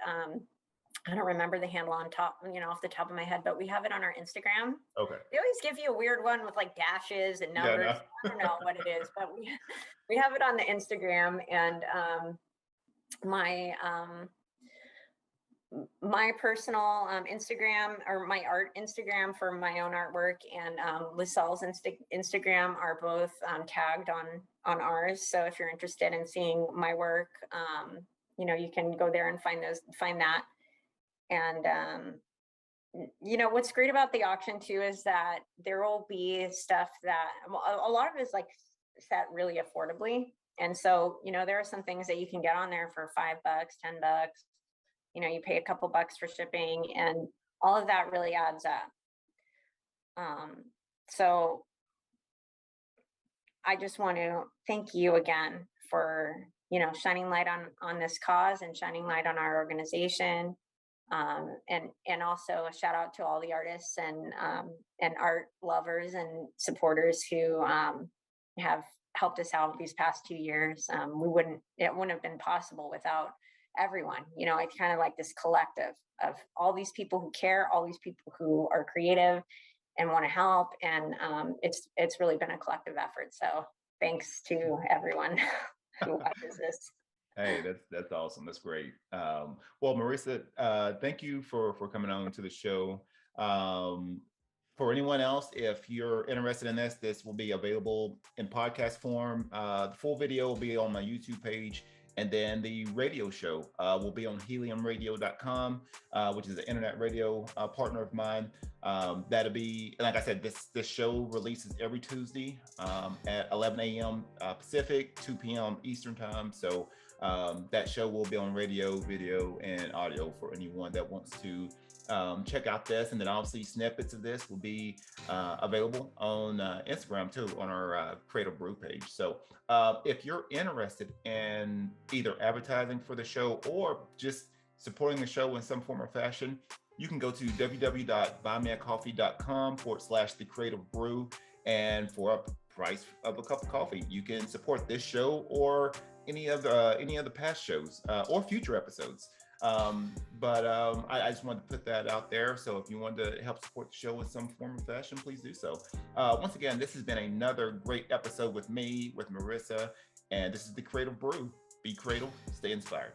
S2: I don't remember the handle on top, off the top of my head, but we have it on our Instagram.
S3: Okay.
S2: They always give you a weird one with like dashes and numbers.
S3: Yeah, no.
S2: I don't know what it is, but we have it on the Instagram, and my personal Instagram, or my art Instagram for my own artwork, and Lisselle's Instagram are both tagged on ours. So if you're interested in seeing my work, you can go there and find that. And what's great about the auction too is that there will be stuff that a lot of it is like set really affordably. And so, there are some things that you can get on there for $5, $10. You pay a couple bucks for shipping, and all of that really adds up. So I just want to thank you again for, shining light on this cause, and shining light on our organization. And also a shout out to all the artists and art lovers and supporters who have helped us out these past 2 years. It wouldn't have been possible without everyone. You know, it's kind of like this collective of all these people who care, all these people who are creative and want to help, and it's really been a collective effort. So thanks to everyone who watches this.
S3: Hey, that's awesome. That's great. Well, Marissa, thank you for coming on to the show. For anyone else, if you're interested in this will be available in podcast form. The full video will be on my YouTube page, and then the radio show will be on heliumradio.com, which is an internet radio partner of mine. That'll be, like I said, this show releases every Tuesday at 11 a.m. Pacific, 2 p.m. Eastern time. So that show will be on radio, video, and audio for anyone that wants to check out this. And then obviously snippets of this will be available on Instagram too, on our Creative Brew page. So if you're interested in either advertising for the show or just supporting the show in some form or fashion, you can go to www.buymeacoffee.com/The Creative Brew, and for a price of a cup of coffee, you can support this show or any of the past shows or future episodes. But I just wanted to put that out there. So if you want to help support the show in some form or fashion, please do so. Once again, this has been another great episode with me, with Marissa, and this is The Creative Brew. Be creative, stay inspired.